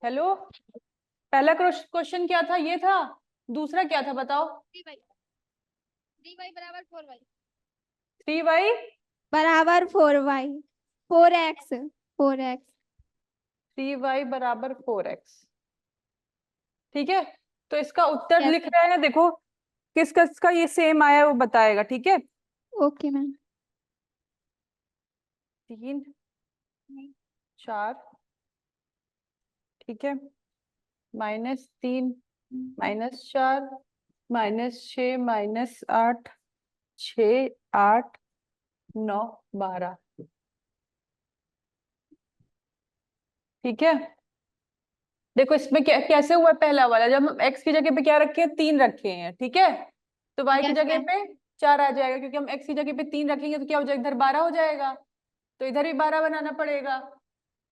Hello, पहला question क्या था? ये था। दूसरा क्या था बताओ? 3y बराबर 4y। 3y बराबर 4y 4x 4x। 3y बराबर 4x। ठीक है, तो इसका उत्तर यस। लिख रहे हैं, देखो किसका किसका ये सेम आया है वो बताएगा। ठीक है, ओके मैम। 3 4, ठीक है, -3 -4 -6 -8 6 8 9 12। ठीक है, देखो इसमें क्या कैसे हुआ पहला वाला, जब हम x की जगह पे क्या रखे हैं? 3 रखे हैं। ठीक है, तो y की यस जगह मैम। पे 4 आ जाएगा, क्योंकि हम x की जगह पे 3 रखेंगे तो क्या हो जाएगा? इधर 12 हो जाएगा, तो इधर भी 12 बनाना पड़ेगा,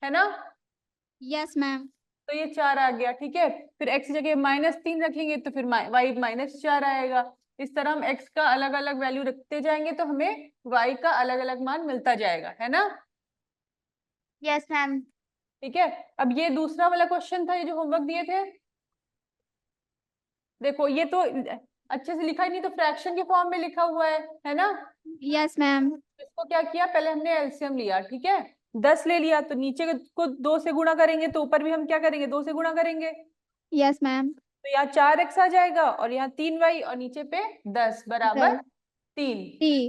है ना? Yes ma'am. तो ये 4 आ गया। ठीक है, फिर x की जगह -3 रखेंगे तो फिर y -4 आएगा। इस तरह हम x का अलग अलग वैल्यू रखते जाएंगे तो हमें y का अलग अलग मान मिलता जाएगा, है ना? Yes ma'am. ठीक है, अब ये दूसरा वाला क्वेश्चन था, ये जो होमवर्क दिए थे। देखो ये तो अच्छे से लिखा ही नहीं, तो फ्रैक्शन के फॉर्म में लिखा हुआ है ना? Yes ma'am. इसको क्या किया, पहले हमने एलसीएम लिया। ठीक है, 10 ले लिया, तो नीचे को 2 से गुणा करेंगे तो ऊपर भी हम क्या करेंगे? 2 से गुणा करेंगे। Yes ma'am. तो यहाँ 4x आ जाएगा और यहाँ 3y और नीचे पे 10 बराबर 10 3। टी।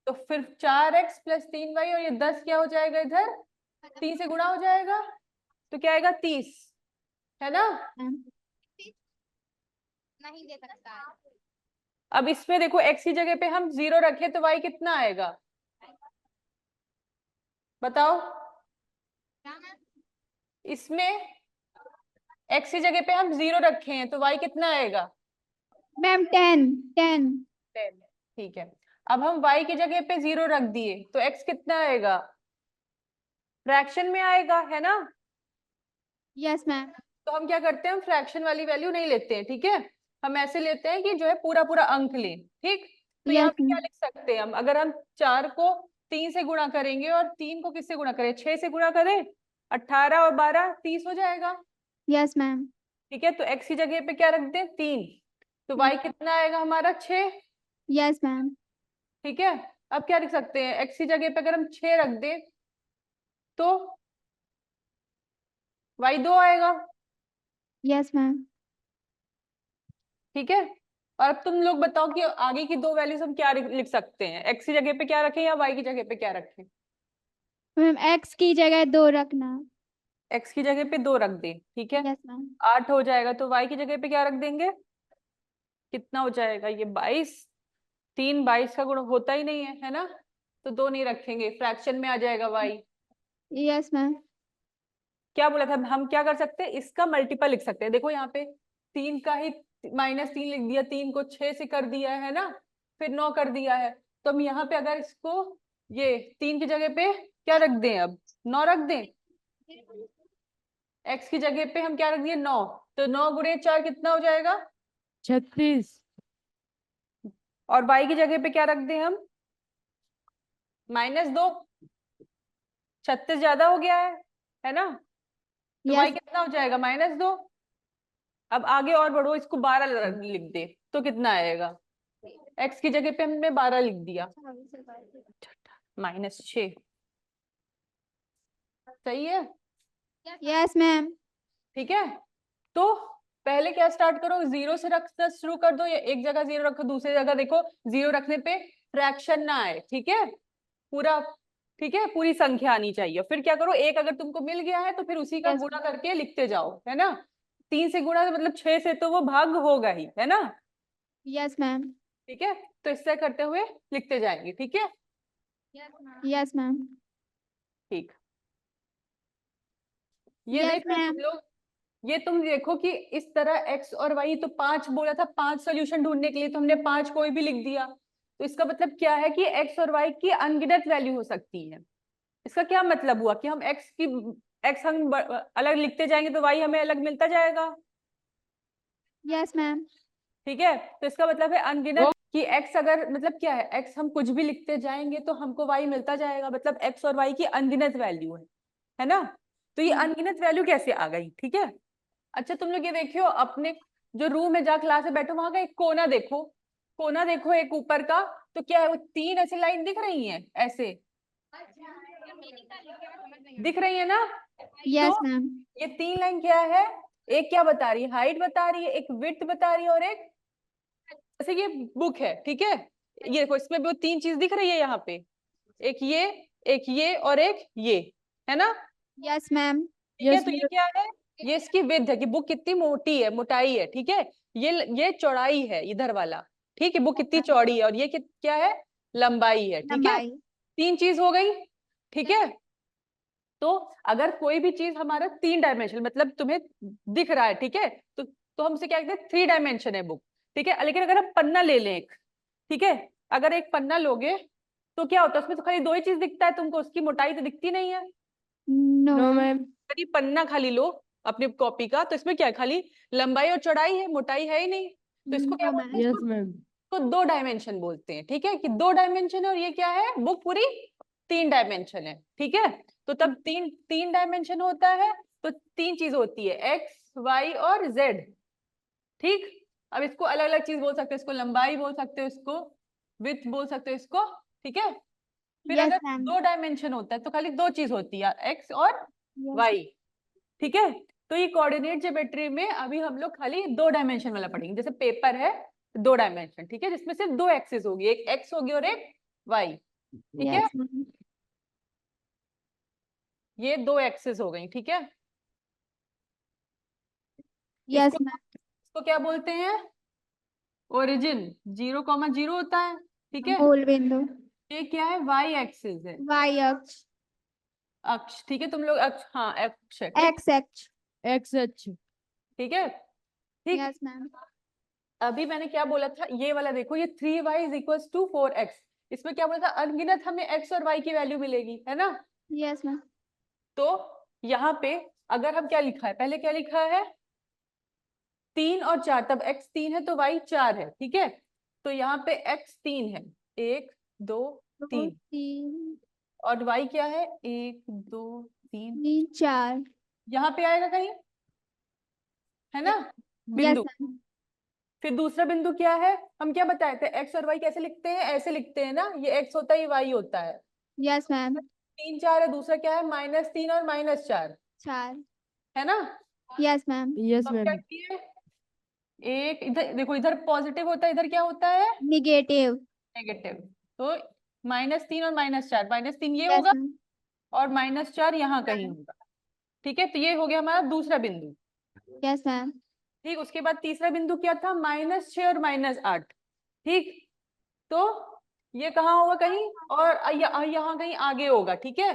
तो फिर 4x + 3y और ये 10 क्या हो जाएगा? इधर 3 से गुणा हो जाएगा, तो क्या आएगा? 30, है ना? नहीं दे सकता। अब इसमें देखो x की जगह पे हम 0 रखे तो y कितना आएगा बताओ? क्या मैम? इसमें x की जगह पे हम 0 रखे हैं तो y कितना आएगा? मैम 10 10। 10। ठीक है, अब हम y की जगह पे 0 रख दिए तो x कितना आएगा? फ्रैक्शन में आएगा, है ना? Yes ma'am. तो हम क्या करते हैं, हम फ्रैक्शन वाली वैल्यू नहीं लेते हैं। ठीक है, हम ऐसे लेते हैं कि जो है पूरा पूरा अंक लें। ठीक, तो यहाँ यस पे क्या लिख सकते हैं हम? अगर हम 4 को 3 से गुणा करेंगे और 3 को किससे गुणा करें? 6 से गुणा करें, 18 और 12 30 हो जाएगा। Yes ma'am. ठीक है, तो x की जगह पे क्या रख दें? 3। तो y कितना आएगा हमारा? 6। Yes ma'am. ठीक है, अब क्या लिख सकते हैं? x की जगह पे अगर हम 6 रख दें तो y 2 आएगा। Yes ma'am. ठीक है, और अब तुम लोग बताओ कि आगे की दो वैल्यूज हम क्या लिख सकते हैं? x की जगह पे क्या रखें या y की जगह पे क्या रखें? मैम x की जगह 2 रखना। x की जगह पे 2 रख दें। ठीक है, यस मैम। 8 हो जाएगा, तो y की जगह पे क्या रख देंगे? कितना हो जाएगा ये? 22। 3 22 का गुण होता ही नहीं है ना? तो 2 नहीं रखेंगे, फ्रैक्शन में आ जाएगा y। Yes ma'am. क्या बोला था? हम क्या कर सकते हैं, इसका मल्टीपल लिख सकते हैं। देखो यहाँ पे 3 का ही -3 लिख दिया, 3 को 6 से कर दिया है ना, फिर 9 कर दिया है। तो हम यहाँ पे अगर इसको ये 3 की जगह पे क्या रख दें? अब 9 रख दें। x की जगह पे हम क्या रख दिए? 9। तो 9 गुणे 4 कितना हो जाएगा? 36। और y की जगह पे क्या रख दें हम? -2। 36 ज्यादा हो गया है ना? तो y यस। कितना हो जाएगा? -2। अब आगे और बढ़ो, इसको 12 लिख दे तो कितना आएगा? x की जगह पे हमने 12 लिख दिया, -6। सही है? Yes ma'am. ठीक है, तो पहले क्या स्टार्ट करो? 0 से रखना शुरू कर दो, या एक जगह 0 रखो, दूसरी जगह देखो 0 रखने पे फ्रैक्शन ना आए। ठीक है, पूरा, ठीक है, पूरी संख्या आनी चाहिए। फिर क्या करो, एक अगर तुमको मिल गया है तो फिर उसी का यस। गुणा करके लिखते जाओ, है ना? 3 से गुणा मतलब 6 से तो वो भाग होगा ही, है ना? Yes ma'am. ठीक है, तो इससे करते हुए लिखते जाएंगे। ठीक है, यस मैम। ठीक। ये यस देखो तुम मैम। लोग, ये तुम देखो कि इस तरह x और y, तो 5 बोला था, 5 सोल्यूशन ढूंढने के लिए, तो हमने 5 कोई भी लिख दिया। तो इसका मतलब क्या है कि x और y की अनगिनत वैल्यू हो सकती है। इसका क्या मतलब हुआ कि हम x हम अलग लिखते जाएंगे तो y हमें अलग मिलता जाएगा। Yes ma'am. ठीक है, तो इसका मतलब है अनगिनत कि x अगर मतलब क्या है, x हम कुछ भी लिखते जाएंगे तो हमको y मिलता जाएगा, मतलब x और y की अनगिनत वैल्यू है ना? तो ये अनगिनत वैल्यू कैसे आ गई? ठीक है, अच्छा तुम लोग ये देखियो, अपने जो रूम है जहाँ क्लास में बैठो वहां का एक कोना देखो, कोना देखो एक ऊपर का, तो क्या है वो 3 ऐसे लाइन दिख रही हैं ऐसे, दिख रही है ना? Yes, तो ma'am. ये 3 लाइन क्या है? एक क्या बता रही है? हाइट बता रही है, एक विड्थ बता रही है, और एक जैसे ये बुक है, ठीक है, ये देखो इसमें भी वो 3 चीज दिख रही है यहाँ पे, एक ये और एक ये, है ना? Yes, ma'am. ठीक है, तो ये क्या है? ये इसकी विड्थ है कि बुक कितनी मोटी है, मोटाई है, ठीक है। ये चौड़ाई है इधर वाला, ठीक है, बुक कितनी चौड़ी है, और ये क्या है? लंबाई है, ठीक है। Bye. 3 चीज हो गई, ठीक है। तो अगर कोई भी चीज हमारा 3 डायमेंशन मतलब तुम्हें दिख रहा है, ठीक है, तो हम उसे क्या कहते हैं? 3 डायमेंशन है बुक, ठीक है। लेकिन अगर हम पन्ना ले लें एक, ठीक है, अगर एक पन्ना लोगे तो क्या होता है? उसमें तो खाली 2 ही चीज दिखता है तुमको, उसकी मोटाई तो दिखती नहीं है। No, ma'am. अगर ये पन्ना खाली लो अपनी कॉपी का, तो इसमें क्या है? खाली लंबाई और चौड़ाई है, मोटाई है ही नहीं। तो इसको क्या No, बोलते ma'am. हैं? Yes ma'am. तो 2 डायमेंशन बोलते हैं, ठीक है, कि 2 डायमेंशन है, और ये क्या है? बुक पूरी 3 डायमेंशन है, ठीक है। तो तब 3 डायमेंशन होता है, तो 3 चीज होती है, एक्स वाई और जेड, ठीक। अब इसको अलग अलग चीज बोल सकते हो, इसको लंबाई बोल सकते हो, इसको विड्थ बोल सकते हो, इसको, ठीक है। फिर Yes, अगर ma'am. 2 डायमेंशन होता है तो खाली 2 चीज होती है, एक्स और Yes. वाई, ठीक है। तो ये कोऑर्डिनेट ज्योमेट्री में अभी हम लोग खाली 2 डायमेंशन वाला पढ़ेंगे। जैसे पेपर है 2 डायमेंशन, ठीक है, जिसमें सिर्फ 2 एक्सिस होगी, एक एक्स होगी और एक वाई, ठीक है। Yes, ma'am. ये 2 एक्सिस हो गई, ठीक है। Yes, इसको ma'am. इसको क्या बोलते हैं? ओरिजिन 0,0 होता है, ठीक है। मूल बिंदु. ये क्या है? वाई एक्सिस है, Y अक्ष. अक्ष, ठीक है, तुम लोग अक्ष, हाँ अक्ष है, ठीक, X अक्ष. X H. ठीक है, ठीक। Yes, ma'am. अभी मैंने क्या बोला था? ये वाला देखो, ये 3y is equal to 4x, इसमें क्या बोला था? अनगिनत हमें x और y की वैल्यू मिलेगी, है ना? Yes, ma'am. तो यहाँ पे अगर हम क्या लिखा है, पहले क्या लिखा है? 3 और 4, तब x 3 है तो y 4 है, ठीक है। तो यहाँ पे x 3 है, 1 2 3, 3 और y क्या है? 1 2 3, 3 4. यहाँ पे आएगा कहीं, है ना? Yes, बिंदु। ma'am. फिर दूसरा बिंदु क्या है? हम क्या बताए थे? x और y कैसे लिखते हैं? ऐसे लिखते हैं ना, ये x होता है, ये y होता है। Yes, ma'am. 3 4 है, दूसरा क्या है? -3 और -4, 4. है ना? Yes, ma'am. यस तो अब क्या मैम। किए? एक इधर देखो, इधर पॉजिटिव होता है, इधर क्या होता है? Negative. नेगेटिव। तो -3 और -4, -3 ये Yes, होगा ma'am. और -4 यहाँ कहीं होगा, ठीक है। तो ये हो गया हमारा दूसरा बिंदु, Yes, ma'am. ठीक। उसके बाद तीसरा बिंदु क्या था? -6 और -8, ठीक। तो ये कहाँ होगा? कहीं और यहाँ कहीं आगे होगा, ठीक है।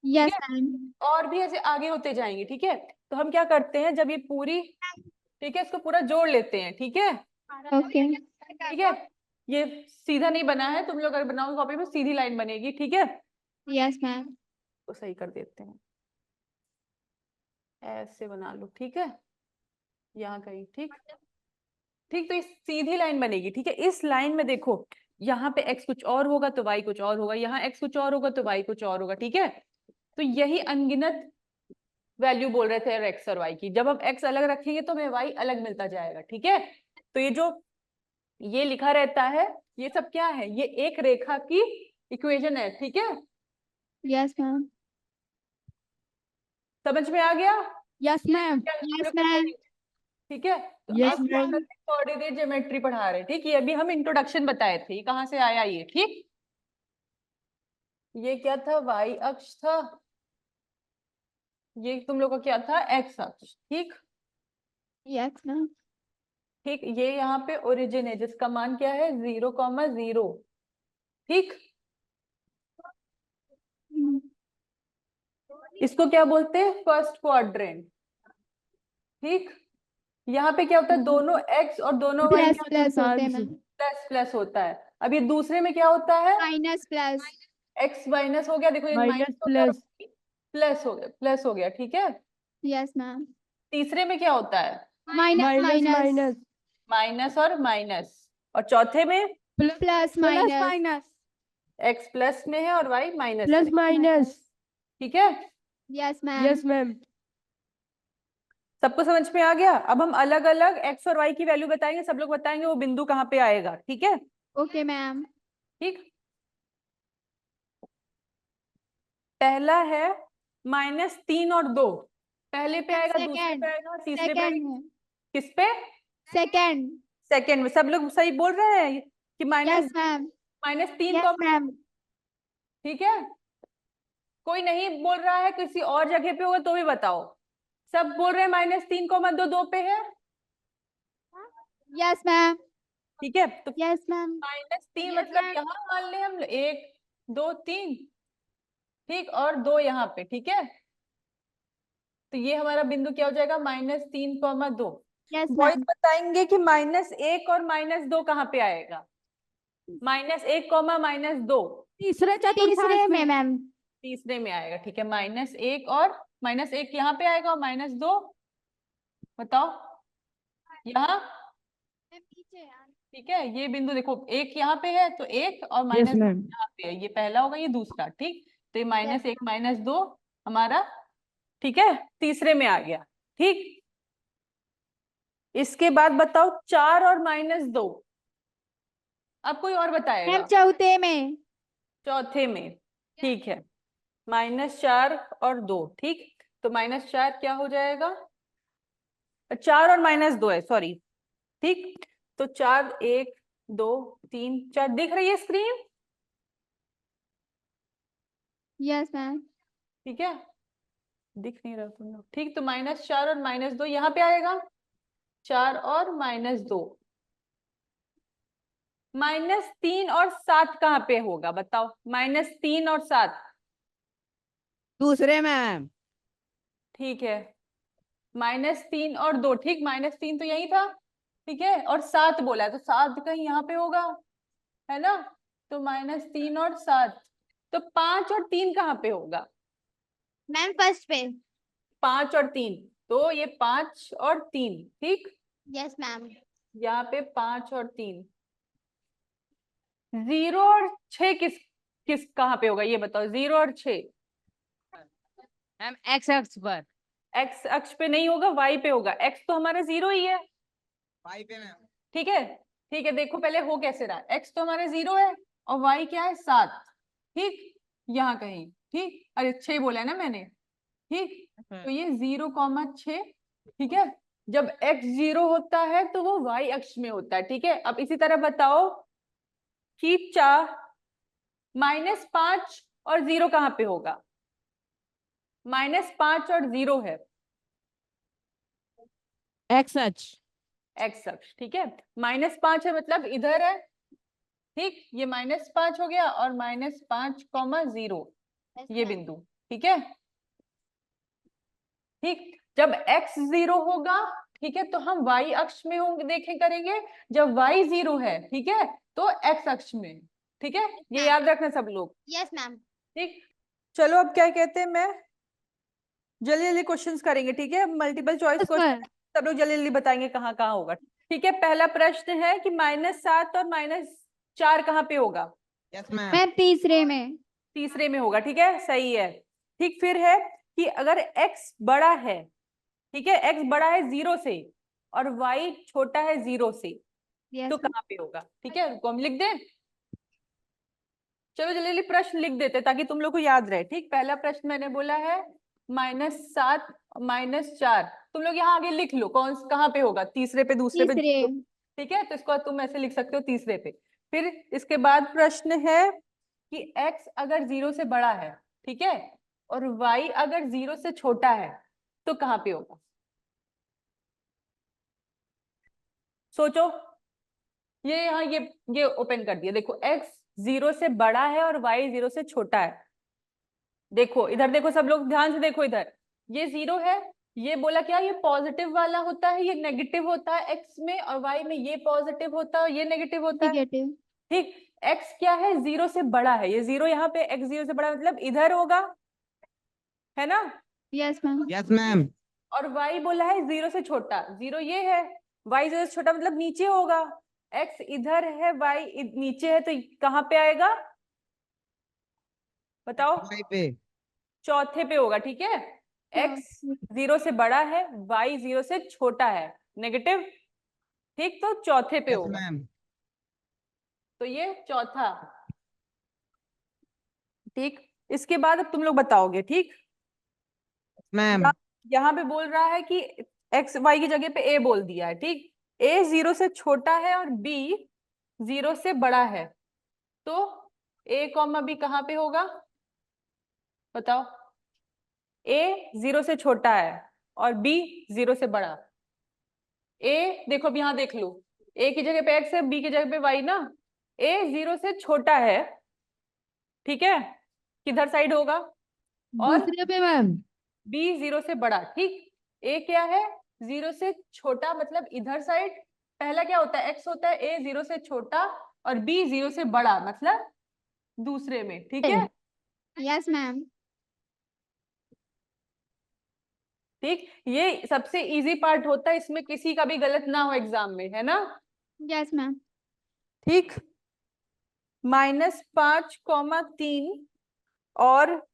Yes, ma'am. और भी ऐसे आगे होते जाएंगे, ठीक है। तो हम क्या करते हैं, जब ये पूरी, ठीक है, इसको पूरा जोड़ लेते हैं, ठीक है, Okay. ठीक है। ये सीधा नहीं बना है, तुम लोग अगर बनाओगे कॉपी में सीधी लाइन बनेगी, ठीक है। Yes, ma'am. तो सही कर देते हैं, ऐसे बना लो, ठीक है, यहाँ कहीं, ठीक, ठीक। तो इस सीधी लाइन बनेगी, ठीक है। इस लाइन में देखो, यहाँ पे x कुछ और होगा तो y कुछ और होगा, यहाँ x कुछ और होगा तो y कुछ और होगा, ठीक है। तो यही अनगिनत वैल्यू बोल रहे थे x और y की। जब हम x अलग रखेंगे तो हमें y अलग मिलता जाएगा, ठीक है। तो ये जो ये लिखा रहता है, ये सब क्या है? ये एक रेखा की इक्वेशन है, ठीक है। Yes, ma'am. समझ में आ गया? Yes ma'am. Yes, ma'am. ठीक है। तो Yes, अब ma'am. कोऑर्डिनेट ज्योमेट्री पढ़ा रहे हैं, ठीक। ये अभी हम इंट्रोडक्शन बताए थे, ये कहाँ से आया ये, ठीक। ये क्या था? y अक्ष था, ये तुम लोग का क्या था? x अक्ष, ठीक, Yes, ma'am. ठीक। ये यहाँ पे ओरिजिन है जिसका मान क्या है? 0,0, ठीक। Mm. इसको क्या बोलते हैं? फर्स्ट क्वाड्रेंट, ठीक। यहाँ पे क्या होता है? दोनों x और दोनों y Plus plus होते हैं मैम. प्लस प्लस होता है। अब ये दूसरे में क्या होता है? Minus plus. x माइनस हो गया, देखो ये माइनस माइनस हो गया, प्लस। प्लस हो गया, प्लस हो गया, ठीक है। Yes, ma'am. तीसरे में क्या होता है? Minus minus minus. Minus minus और माइनस। और चौथे में Plus minus. x प्लस में है और y माइनस प्लस में, माइनस। ठीक है। Yes, ma'am. Yes, ma'am. सबको समझ में आ गया? अब हम अलग अलग एक्स और वाई की वैल्यू बताएंगे, सब लोग बताएंगे वो बिंदु कहाँ पे आएगा, ठीक है? Okay, ma'am. ठीक। पहला है -3 और 2। पहले पे आएगा, दूसरे Second. पे आएगा, तीसरे पे आएगा। Second में. किस पे? Second. सेकंड में। सब लोग सही बोल रहे हैं कि Yes, ma'am. -3 Yes, ma'am. ठीक है। कोई नहीं बोल रहा है, किसी और जगह पे होगा तो भी बताओ। सब बोल रहे हैं -3, 2 पे है, Yes, ma'am. ठीक है? तो Yes, ma'am. -3 Yes, मतलब ma'am. यहाँ मान ले हम 1 2 3, ठीक, और 2 यहाँ पे, ठीक है? तो ये हमारा बिंदु क्या हो जाएगा? -3, 2। Yes, boys ma'am. बताएंगे कि -1 और -2 कहाँ पे आएगा? -1, -2 तीसरे तीसरे चतुर्थांश में, ma'am. तीसरे में आएगा, ठीक है? -1 और -1 यहाँ पे आएगा और -2 बताओ यहाँ, मैम पीछे यार। ठीक है? ये बिंदु देखो, 1 यहाँ पे है तो 1 और Yes, -2 ma'am. यहाँ पे है, ये पहला होगा, ये दूसरा, ठीक? तो ये -1 -2 हमारा, ठीक है, तीसरे में आ गया, ठीक? इसके बाद बताओ 4 और -2। अब कोई और बताएगा? Ma'am, चौथे में. चौथे में, ठीक है। -4 और 2, ठीक? तो -4 क्या हो जाएगा? 4 और -2 है, सॉरी, ठीक? तो 4 1 2 3 4 दिख रही है स्क्रीन, Yes, ma'am. ठीक है? दिख नहीं रहा तुम लोग, ठीक? तो -4 और -2 यहाँ पे आएगा, 4 और -2। -3 और 7 कहाँ पे होगा बताओ? -3 और 7, दूसरे में मैम. ठीक है। -3 और 2, ठीक? -3 तो यही था, ठीक है? और 7 बोला है तो 7 कहीं यहाँ पे होगा, है ना? तो -3 और 7, तो 5 और 3 कहाँ पे होगा? मैम फर्स्ट पे। 5 और 3, तो ये 5 और 3, ठीक? Yes ma'am. यहाँ पे 5 और 3। 0 और 6 किस किस कहाँ पे होगा ये बताओ? 0 और 6 मैम एक्स अक्ष पर. एक्स अक्ष पे नहीं होगा, वाई पे होगा। एक्स तो हमारा 0 ही है, वाई पे मैम। ठीक है? ठीक है, देखो पहले हो कैसे रहा। एक्स तो हमारा 0 है और वाई क्या है? 7, ठीक? यहाँ कहीं, ठीक? अरे 6 बोला है ना मैंने, ठीक? तो ये 0, 6, ठीक है? जब x 0 होता है तो वो y अक्ष में होता है, ठीक है? अब इसी तरह बताओ कि 4 -5 और 0 कहाँ पे होगा? -5 और 0 है एक्स अक्ष. x अक्ष, ठीक है? -5 है मतलब इधर है, ठीक? ये -5 हो गया और -5, 0 ये बिंदु, ठीक है? ठीक, जब x 0 होगा, ठीक है, तो हम y अक्ष में होंगे, देखें करेंगे। जब y 0 है, ठीक है, तो x अक्ष में, ठीक है? ये याद रखना सब लोग, यस मैम। ठीक? चलो अब क्या कहते हैं, मैं जल्दी जल्दी क्वेश्चंस करेंगे, ठीक है? Multiple choice Yes, question ma'am. सब लोग जल्दी जल्दी बताएंगे कहाँ कहाँ होगा, ठीक है? पहला प्रश्न है कि -7 और -4 कहाँ पे होगा? Yes ma'am. Ma'am, तीसरे में. तीसरे में होगा, ठीक है? सही है, ठीक? फिर है कि अगर x बड़ा है, ठीक है, x बड़ा है 0 से और y छोटा है 0 से, Yes, तो ma'am. कहाँ पे होगा? ठीक है, को हम लिख दें? चलो जल्दी जल्दी प्रश्न लिख देते ताकि तुम लोग को याद रहे, ठीक? पहला प्रश्न मैंने बोला है -7 -4, तुम लोग यहाँ आगे लिख लो कौन कहाँ पे होगा? तीसरे पे, दूसरे पे, तीसरे. ठीक है? तो इसको तुम ऐसे लिख सकते हो, तीसरे पे। फिर इसके बाद प्रश्न है कि x अगर 0 से बड़ा है, ठीक है, और y अगर 0 से छोटा है, तो कहाँ पे होगा? सोचो। ये यहाँ ये ओपन कर दिया, देखो x 0 से बड़ा है और y 0 से छोटा है। देखो इधर, देखो सब लोग ध्यान से देखो इधर, ये 0 है, ये बोला क्या? ये पॉजिटिव वाला होता है, ये नेगेटिव होता है x में, और y में ये पॉजिटिव होता है, ये नेगेटिव होता है, Negative. ठीक? x क्या है? 0 से बड़ा है, ये 0 यहाँ पे, x 0 से बड़ा मतलब इधर होगा, है ना? Yes, ma'am. Yes ma'am. और y बोला है 0 से छोटा, 0 ये है, y 0 से छोटा मतलब नीचे होगा, x इधर है, y नीचे है, तो कहाँ पे आएगा बताओ? वाई पे। चौथे पे होगा, ठीक है। एक्स 0 से बड़ा है, वाई 0 से छोटा है, नेगेटिव, ठीक, तो चौथे पे Yes, होगा। ma'am. तो ये चौथा, ठीक। इसके बाद अब तुम लोग बताओगे, ठीक। Ma'am. यहाँ पे बोल रहा है कि एक्स वाई की जगह पे ए बोल दिया है, ठीक। ए 0 से छोटा है और बी 0 से बड़ा है, तो ए कॉमा बी कहाँ पे होगा, बताओ। ए 0 से छोटा है और बी 0 से बड़ा। ए देखो, अब यहाँ देख लो, ए की जगह पे एक्स है, बी की जगह पे वाई ना। ए 0 से छोटा है, ठीक है, किधर साइड होगा, और दूसरे पे मैम। बी 0 से बड़ा, ठीक। ए क्या है, 0 से छोटा, मतलब इधर साइड। पहला क्या होता है, एक्स होता है, ए 0 से छोटा और बी 0 से बड़ा, मतलब दूसरे में, ठीक है। Yes, ma'am. ठीक, ये सबसे इजी पार्ट होता है, इसमें किसी का भी गलत ना हो एग्जाम में, है ना। Yes, ma'am. ठीक, -5,3 और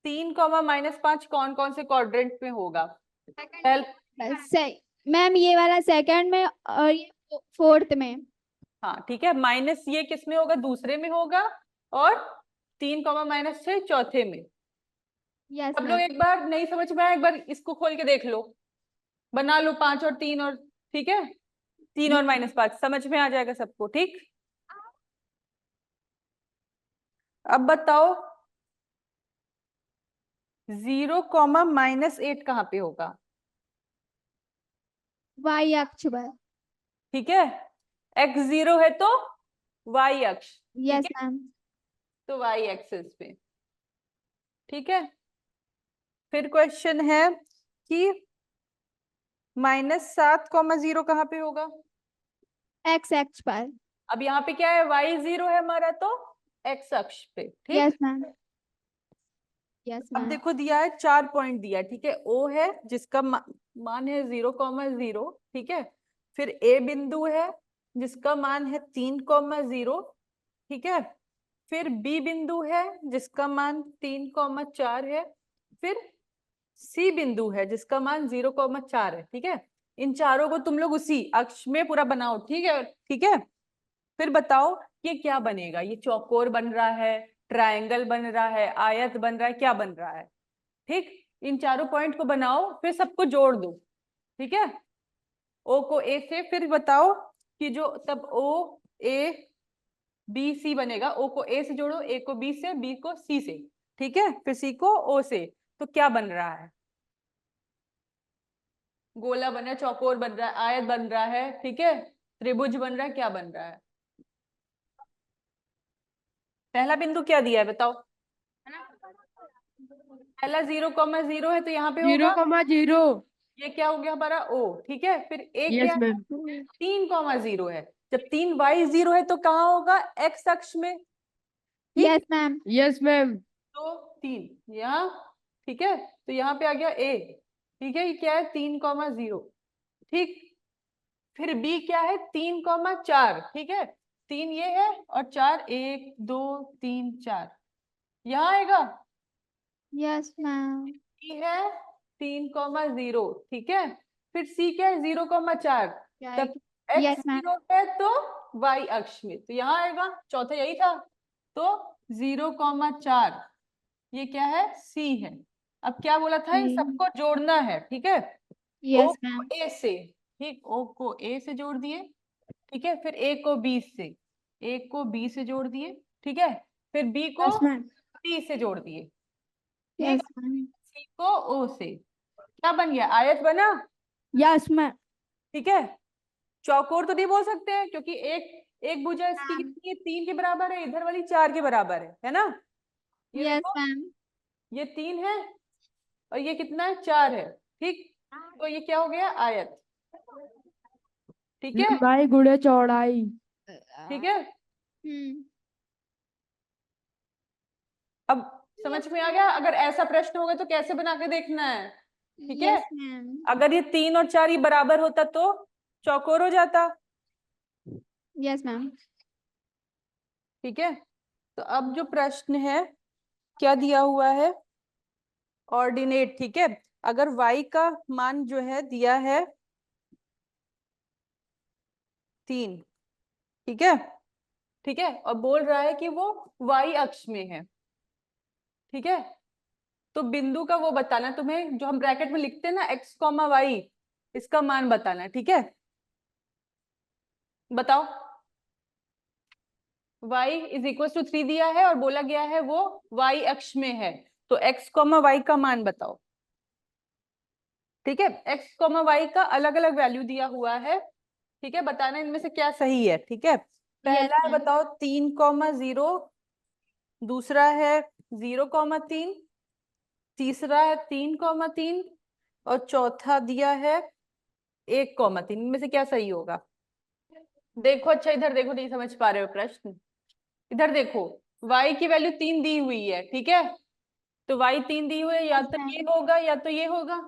3,-5 कौन कौन से क्वाड्रेंट में होगा। बस सही मैम, ये वाला सेकंड में और ये फोर्थ में। हाँ ठीक है, माइनस ये किस में होगा, दूसरे में होगा, और 3,-6 चौथे में। यस सब लोग मैम। एक बार नहीं समझ में आया, एक बार इसको खोल के देख लो, बना लो 5 और 3 और, ठीक है, 3 और -5 समझ में आ जाएगा सबको, ठीक। अब बताओ 0,-8 कहाँ पे होगा, वाई अक्ष पर। ठीक है। x 0 है तो y अक्ष, यस ठीक है, मैम। तो y एक्सिस पे, ठीक है। फिर क्वेश्चन है कि -7,0 कहाँ पे होगा। एक्स अक्ष पर। अब यहाँ पे क्या है, y 0 है हमारा, तो x अक्ष पे, ठीक। Yes ma'am. यस अब मैम। देखो दिया है 4 पॉइंट दिया है, ठीक है। O है जिसका मान है 0,0, ठीक है। फिर A बिंदु है जिसका मान है 3,0, ठीक है। फिर B बिंदु है जिसका मान 3,4 है। फिर C बिंदु है जिसका मान 0,4 है, ठीक है। इन चारों को तुम लोग उसी अक्ष में पूरा बनाओ, ठीक है, ठीक है। फिर बताओ ये क्या बनेगा, ये चौकोर बन रहा है, ट्रायंगल बन रहा है, आयत बन रहा है, क्या बन रहा है, ठीक। इन चारों पॉइंट को बनाओ, फिर सबको जोड़ दो, ठीक है। ओ को ए से, फिर बताओ कि जो तब ओ ए बी सी बनेगा, ओ को ए से जोड़ो, ए को बी से, बी को सी से, ठीक है, फिर सी को ओ से, तो क्या बन रहा है, गोला बन रहा है, चौकोर बन रहा है, आयत बन रहा है, ठीक है, त्रिभुज बन रहा है, क्या बन रहा है। पहला बिंदु क्या दिया है बताओ, पहला 0,0 है तो यहाँ पे होगा 0,0। ये क्या हो गया हमारा ओ, ठीक है। फिर ए क्या यस है, मैम। 3,0 है, जब 3y0 है तो कहाँ होगा, x अक्ष में, ठीक? Yes ma'am. Yes ma'am. तो 3 यहाँ, ठीक है, तो यहाँ पे आ गया a, ठीक है, ये क्या है 3,0, ठीक। फिर b क्या है 3,4, ठीक है, 3 ये है और 4, 1 2 3 4 यहाँ आएगा। Yes ma'am. c है 3,0, ठीक है। फिर c क्या है 0,4, तब यस x मैम। 0 है तो y अक्ष में, तो यहाँ आएगा, चौथा यही था, तो 0,4 ये क्या है c है। अब क्या बोला था, इन सबको जोड़ना है, ठीक है। o यस को मैम। a से, ठीक, o को a से जोड़ दिए, ठीक है। फिर a को b से, a को b से जोड़ दिए, ठीक है। फिर b को यस मैम। c से जोड़ दिए, ठीक। Yes ma'am. c को o से, क्या बन गया, आयत बना, यस मैम। ठीक है। चौकोर तो नहीं बोल सकते हैं क्योंकि एक भुजा इसकी कितनी है, 3 के बराबर है, इधर वाली 4 के बराबर है ना। ये यस देखो मैम। ये 3 है और ये कितना है, 4 है, ठीक। तो ये क्या हो गया, आयत, ठीक है, लंबाई गुणे चौड़ाई। ठीक है। अब समझ में आ गया, अगर ऐसा प्रश्न होगा तो कैसे बना के देखना है, ठीक है। Yes ma'am. अगर ये 3 और 4 ही बराबर होता तो चौकोर हो जाता, यस मैम। ठीक है। तो अब जो प्रश्न है क्या दिया हुआ है, ऑर्डिनेट, ठीक है। अगर y का मान जो है दिया है 3, ठीक है, ठीक है, और बोल रहा है कि वो y अक्ष में है, ठीक है। तो बिंदु का वो बताना तुम्हें, जो हम ब्रैकेट में लिखते हैं ना x कॉमा वाई, इसका मान बताना है, ठीक है। बताओ, y इज इक्वल टू 3 दिया है और बोला गया है वो y अक्ष में है, तो x कॉमा वाई का मान बताओ, ठीक है। x कॉमा वाई का अलग अलग वैल्यू दिया हुआ है, ठीक है, बताना इनमें से क्या सही है, ठीक है। पहला है ma'am. बताओ 3,0, दूसरा है 0,3, तीसरा है 3,3 और चौथा दिया है 1,3। इनमें से क्या सही होगा? देखो, अच्छा इधर देखो, नहीं समझ पा रहे हो प्रश्न, इधर देखो, y की वैल्यू 3 दी हुई है, ठीक है, तो y 3 दी हुई है, या तो ये होगा या तो ये होगा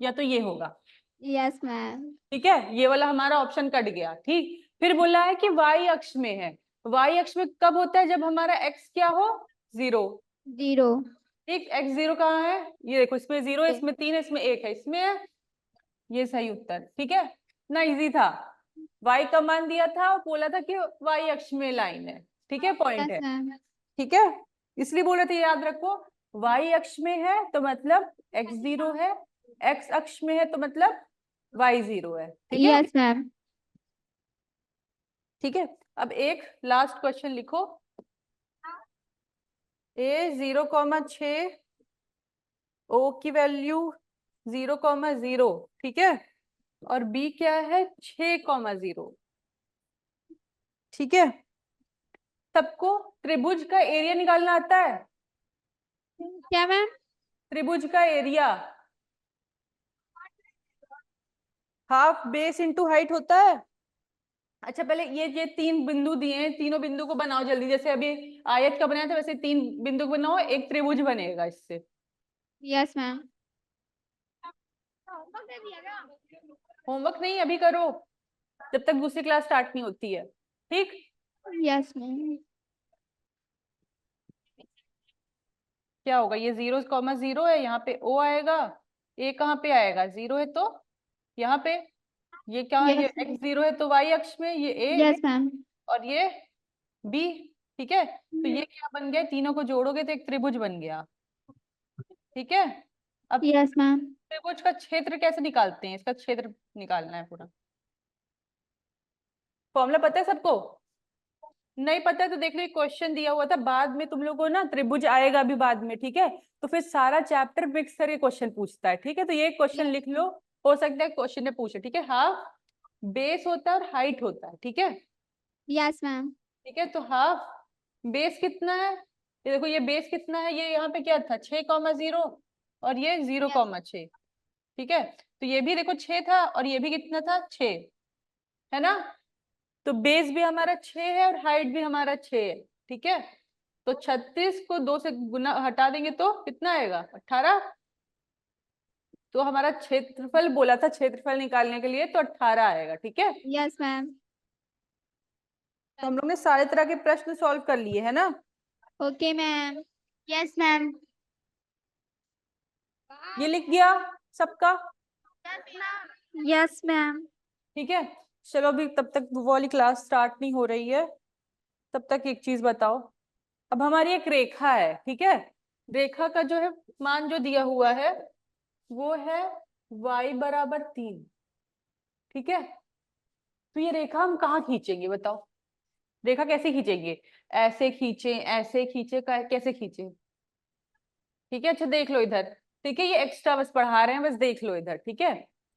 या तो ये होगा, Yes, ma'am. ठीक है। ये वाला हमारा ऑप्शन कट गया, ठीक। फिर बोला है कि y अक्ष में है, y अक्ष में कब होता है? जब हमारा x क्या हो, 0, 0. ठीक। x 0 कहाँ है? ये देखो, इसमें 0 है, ये। इसमें 3 है, इसमें 1 है, इसमें है, ये सही उत्तर, ठीक है ना, इजी था। y का मान दिया था और बोला था कि y अक्ष में लाइन है, ठीक है, पॉइंट Yes, है, ma'am. ठीक है। इसलिए बोले थे, याद रखो, y अक्ष में है तो मतलब x 0 है, x अक्ष में है तो मतलब y 0 है, ठीक है, Yes, ma'am. ठीक है। अब एक लास्ट क्वेश्चन लिखो, a 0,6, o की वैल्यू 0,0, ठीक है, और b क्या है 6,0, ठीक है। सबको त्रिभुज का एरिया निकालना आता है? क्या मैम? त्रिभुज का area half base into height होता है। अच्छा, पहले ये 3 बिंदु दिए हैं, तीनों बिंदु को बनाओ जल्दी, जैसे अभी आयत का बनाया था वैसे 3 बिंदु को बनाओ, एक त्रिभुज बनेगा इससे। Yes, ma'am. होमवर्क नहीं अभी करो, जब तक दूसरी क्लास स्टार्ट नहीं होती है, ठीक। Yes, ma'am. क्या होगा, ये 0,0 है, यहाँ पे o आएगा, a कहाँ पे आएगा, 0 है तो यहाँ पे, ये क्या है, ये Yes, x 0 है तो y अक्ष में, ये a है yes, ma'am. और ये b, ठीक है। तो ये क्या बन गया, तीनों को जोड़ोगे तो एक त्रिभुज बन गया, ठीक है। अब Yes, ma'am. त्रिभुज का क्षेत्र कैसे निकालते हैं, इसका क्षेत्र निकालना है पूरा, फॉर्मूला पता है सबको? नहीं पता है तो देख लो, क्वेश्चन दिया हुआ था, बाद में तुम लोगों को ना त्रिभुज आएगा अभी बाद में, ठीक है, तो फिर सारा चैप्टर मिक्स करके क्वेश्चन पूछता है, ठीक है। तो ये क्वेश्चन लिख लो, हो सकता है क्वेश्चन ने पूछे, ठीक है। हाफ बेस होता है और हाइट होता है, ठीक है, Yes, ma'am. ठीक है। तो हाफ बेस कितना है, ये देखो, ये बेस कितना है, ये यहाँ पे क्या था 6,0 और ये 0,6, ठीक है। तो ये भी देखो 6 था और ये भी कितना था 6, है ना। तो बेस भी हमारा 6 है और हाइट भी हमारा 6 है, ठीक है। तो 36 को 2 से गुना हटा देंगे तो कितना आएगा, 18। तो हमारा क्षेत्रफल बोला था, क्षेत्रफल निकालने के लिए तो 18 आएगा, ठीक है। Yes, ma'am. तो हम लोग ने सारे तरह के प्रश्न सॉल्व कर लिए, है ना। Okay, ma'am. Yes, ma'am. ये लिख गया सबका, Yes, ma'am. ठीक है। चलो अभी तब तक वो वाली क्लास स्टार्ट नहीं हो रही है, तब तक एक चीज बताओ। अब हमारी एक रेखा है, ठीक है, रेखा का जो है मान जो दिया हुआ है वो है y बराबर 3, ठीक है। तो ये रेखा हम कहाँ खींचेंगे बताओ, रेखा कैसे खींचेंगे, ऐसे खींचे, ऐसे खींचे, कैसे खींचे, ठीक है। अच्छा देख लो इधर, ठीक है, ये एक्स्ट्रा बस पढ़ा रहे हैं, बस देख लो इधर, ठीक है,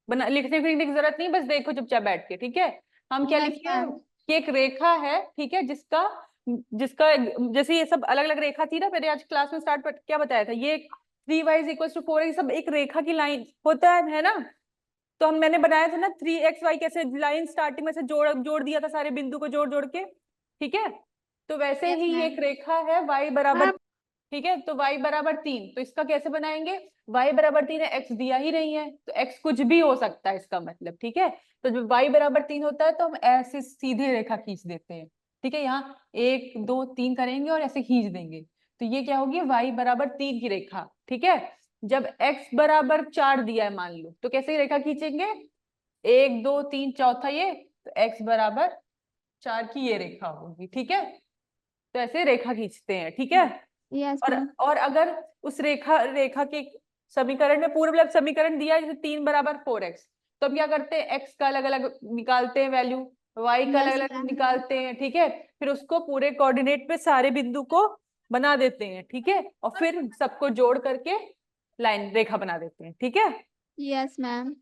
बना लिखने की जरूरत नहीं, बस देखो चुपचाप बैठ के, ठीक है। हम क्या Yes, लिखे, ma'am. कि एक रेखा है, ठीक है, जिसका जिसका जैसे ये सब अलग अलग रेखा थी ना, मैंने आज क्लास में स्टार्ट क्या बताया था, ये 3y = 4, ये सब एक रेखा की लाइन होता है ना। तो मैंने बनाया था ना 3xy, कैसे लाइन स्टार्टिंग में से जोड़ जोड़ दिया था, सारे बिंदु को जोड़ जोड़ के, ठीक है। तो वैसे Yes, ही ma'am. एक रेखा है y बराबर, ठीक है, तो y बराबर 3, तो इसका कैसे बनाएंगे, y बराबर 3 है, x दिया ही नहीं है, तो x कुछ भी हो सकता है इसका मतलब, ठीक है। तो जब y बराबर 3 होता है तो हम ऐसे सीधे रेखा खींच देते हैं, ठीक है, यहाँ 1 2 3 करेंगे और ऐसे खींच देंगे, तो ये क्या होगी, y बराबर 3 की रेखा, ठीक है। जब x बराबर 4 दिया है मान लो, तो कैसे रेखा खींचेंगे, 1 2 3 चौथा ये, तो x बराबर 4 की ये रेखा होगी, ठीक है। तो ऐसे रेखा खींचते हैं, ठीक है। यस और मैम। और अगर उस रेखा के समीकरण में पूर्वलग समीकरण दिया है जैसे 3 बराबर 4x, तो अब क्या करते हैं, x का अलग अलग निकालते हैं वैल्यू, y का Yes, अलग अलग ma'am. निकालते हैं, ठीक है। फिर उसको पूरे कोऑर्डिनेट पे सारे बिंदु को बना देते हैं, ठीक है, और फिर सबको जोड़ करके लाइन रेखा बना देते हैं, ठीक है। Yes ma'am.